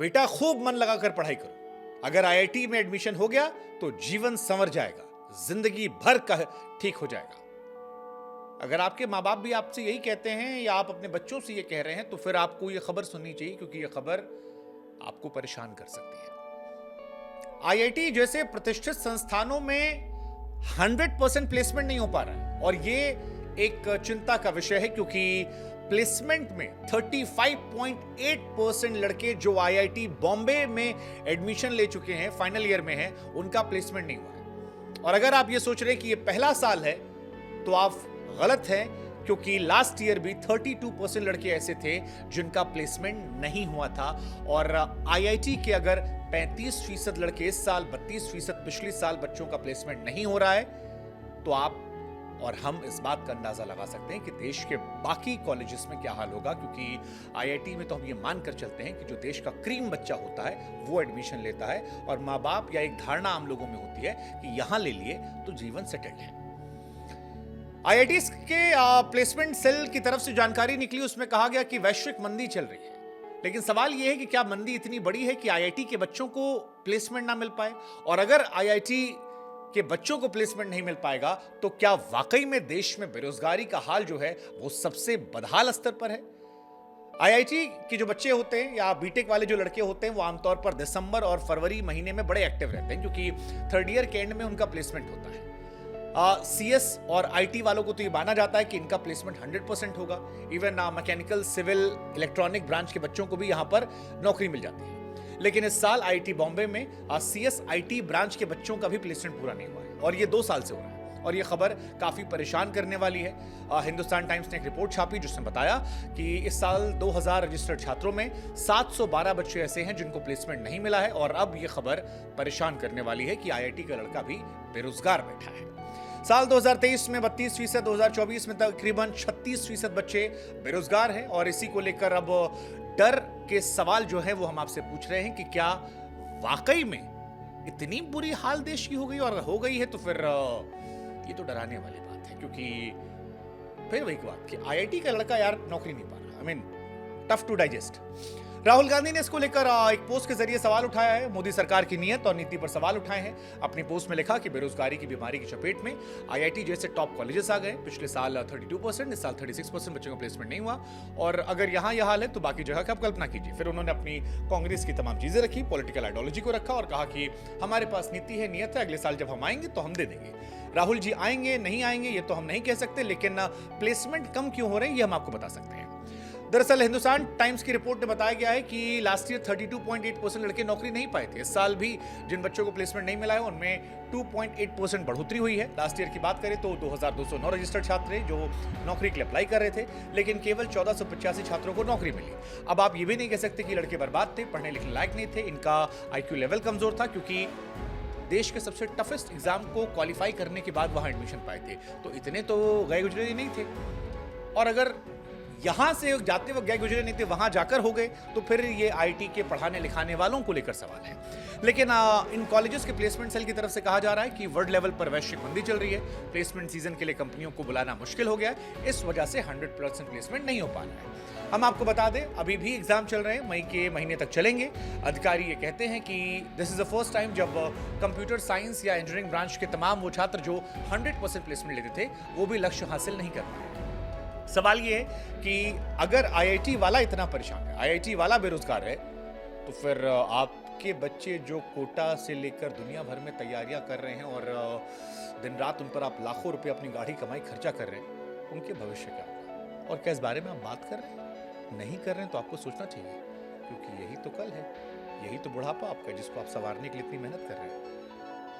बेटा खूब मन लगाकर पढ़ाई करो, अगर आईआईटी में एडमिशन हो गया तो जीवन संवर जाएगा, जिंदगी भर का ठीक हो जाएगा। अगर आपके माँ बाप भी आपसे यही कहते हैं या आप अपने बच्चों से ये कह रहे हैं तो फिर आपको ये खबर सुननी चाहिए, क्योंकि ये खबर आपको परेशान कर सकती है। आईआईटी जैसे प्रतिष्ठित संस्थानों में 100% प्लेसमेंट नहीं हो पा रहा है और ये एक चिंता का विषय है, क्योंकि प्लेसमेंट में 35.8% लड़के जो आईआईटी बॉम्बे में एडमिशन ले चुके हैं, फाइनल ईयर में हैं, उनका प्लेसमेंट नहीं हुआ है। और अगर आप ये सोच रहे हैं कि ये पहला साल है तो आप गलत हैं, क्योंकि लास्ट ईयर भी 32% लड़के ऐसे थे जिनका प्लेसमेंट नहीं हुआ था। और आईआईटी के अगर 35% लड़के इस साल, 32% पिछले साल बच्चों का प्लेसमेंट नहीं हो रहा है, तो आप और हम इस बात का अंदाजा लगा सकते हैं कि देश के बाकी कॉलेजेस में क्या हाल होगा। क्योंकि आईआईटी में तो हम ये मानकर चलते हैं कि जो देश का क्रीम बच्चा होता है वो एडमिशन लेता है, और माँ बाप या एक धारणा आम लोगों में होती है कि यहां ले लिए तो जीवन सेटल्ड है। आईआईटी के प्लेसमेंट सेल की तरफ से जानकारी निकली, उसमें कहा गया कि वैश्विक मंदी चल रही है। लेकिन सवाल यह है कि क्या मंदी इतनी बड़ी है कि आईआईटी के बच्चों को प्लेसमेंट ना मिल पाए? और अगर आईआईटी के बच्चों को प्लेसमेंट नहीं मिल पाएगा तो क्या वाकई में देश में बेरोजगारी का हाल जो है वो सबसे बदहाल स्तर पर है? आईआईटी के जो बच्चे होते हैं या बीटेक वाले जो लड़के होते हैं वो आमतौर पर दिसंबर और फरवरी महीने में बड़े एक्टिव रहते हैं, क्योंकि थर्ड ईयर के एंड में उनका प्लेसमेंट होता है। सीएस और आईटी वालों को तो ये माना जाता है कि इनका प्लेसमेंट 100% होगा। Even mechanical, civil, electronic branch के बच्चों को भी यहां पर नौकरी मिल जाती है। लेकिन इस साल आईआईटी बॉम्बे में सीएस आईटी ब्रांच के बच्चों का भी प्लेसमेंट पूरा नहीं हुआ है, और ये 2 साल से हो रहा है। और ये खबर काफी परेशान करने वाली है। हिंदुस्तान टाइम्स ने एक रिपोर्ट छापी जिसमें बताया कि इस साल 2000 रजिस्टर्ड छात्रों में 712 बच्चे ऐसे हैं जिनको प्लेसमेंट नहीं मिला है। और अब ये खबर परेशान करने वाली है कि आईआईटी का लड़का भी बेरोजगार बैठा है। साल 2023 में 32%, 2024 में तकरीबन 36% बच्चे बेरोजगार हैं। और इसी को लेकर अब डर के सवाल जो है वो हम आपसे पूछ रहे हैं कि क्या वाकई में इतनी बुरी हाल देश की हो गई, और हो गई है तो फिर ये तो डराने वाली बात है। क्योंकि फिर वही बात कि आईआईटी का लड़का यार नौकरी नहीं पा रहा, I mean tough to digest. Rahul Gandhi ने इसको लेकर एक पोस्ट के जरिए सवाल उठाया है, मोदी सरकार की नीयत और नीति पर सवाल उठाए हैं। अपनी पोस्ट में लिखा कि बेरोजगारी की बीमारी की चपेट में आईआईटी जैसे टॉप कॉलेजेस आ गए। पिछले साल 32%, इस साल 36% बच्चों का प्लेसमेंट नहीं हुआ, और अगर यहाँ यह हाल है तो बाकी जगह की आप कल्पना कीजिए। फिर उन्होंने अपनी कांग्रेस की तमाम चीजें रखी, पॉलिटिकल आइडियोलॉजी को रखा और कहा कि हमारे पास नीति है, नीयत है, अगले साल जब हम आएंगे तो हम दे देंगे। राहुल जी आएंगे नहीं आएंगे ये तो हम नहीं कह सकते, लेकिन प्लेसमेंट कम क्यों हो रहे हैं ये हम आपको बता सकते हैं। दरअसल हिंदुस्तान टाइम्स की रिपोर्ट में बताया गया है कि लास्ट ईयर 32.8% लड़के नौकरी नहीं पाए थे। इस साल भी जिन बच्चों को प्लेसमेंट नहीं मिला है उनमें 2.8% बढ़ोतरी हुई है। लास्ट ईयर की बात करें तो 2209 रजिस्टर्ड छात्र जो नौकरी के लिए अप्लाई कर रहे थे, लेकिन केवल 1485 छात्रों को नौकरी मिली। अब आप ये भी नहीं कह सकते कि लड़के बर्बाद थे, पढ़ने लिखने लायक नहीं थे, इनका आईक्यू लेवल कमजोर था, क्योंकि देश के सबसे टफेस्ट एग्जाम को क्वालिफाई करने के बाद वहां एडमिशन पाए थे, तो इतने तो गए गुजरे नहीं थे। और अगर यहां से जाते वक्त गए गुजरे नहीं थे, वहां जाकर हो गए, तो फिर ये आईटी के पढ़ाने लिखाने वालों को लेकर सवाल है। लेकिन इन कॉलेजेस के प्लेसमेंट सेल की तरफ से कहा जा रहा है कि वर्ल्ड लेवल पर वैश्विक मंदी चल रही है, प्लेसमेंट सीजन के लिए कंपनियों को बुलाना मुश्किल हो गया है, इस वजह से 100% प्लेसमेंट नहीं हो पा रहा है। हम आपको बता दें अभी भी एग्जाम चल रहे हैं, मई के महीने तक चलेंगे। अधिकारी ये कहते हैं कि this is the first time जब कंप्यूटर साइंस या इंजीनियरिंग ब्रांच के तमाम वो छात्र जो 100% प्लेसमेंट लेते थे वो भी लक्ष्य हासिल नहीं कर पाए। सवाल ये है कि अगर आईआईटी वाला इतना परेशान है, आईआईटी वाला बेरोजगार है, तो फिर आपके बच्चे जो कोटा से लेकर दुनिया भर में तैयारियां कर रहे हैं और दिन रात उन पर आप लाखों रुपए अपनी गाढ़ी कमाई खर्चा कर रहे हैं, उनके भविष्य क्या होगा? और क्या इस बारे में आप बात कर रहे हैं? नहीं कर रहे हैं तो आपको सोचना चाहिए, क्योंकि यही तो कल है, यही तो बुढ़ापा आपका जिसको आप संवारने के लिए इतनी मेहनत कर रहे हैं।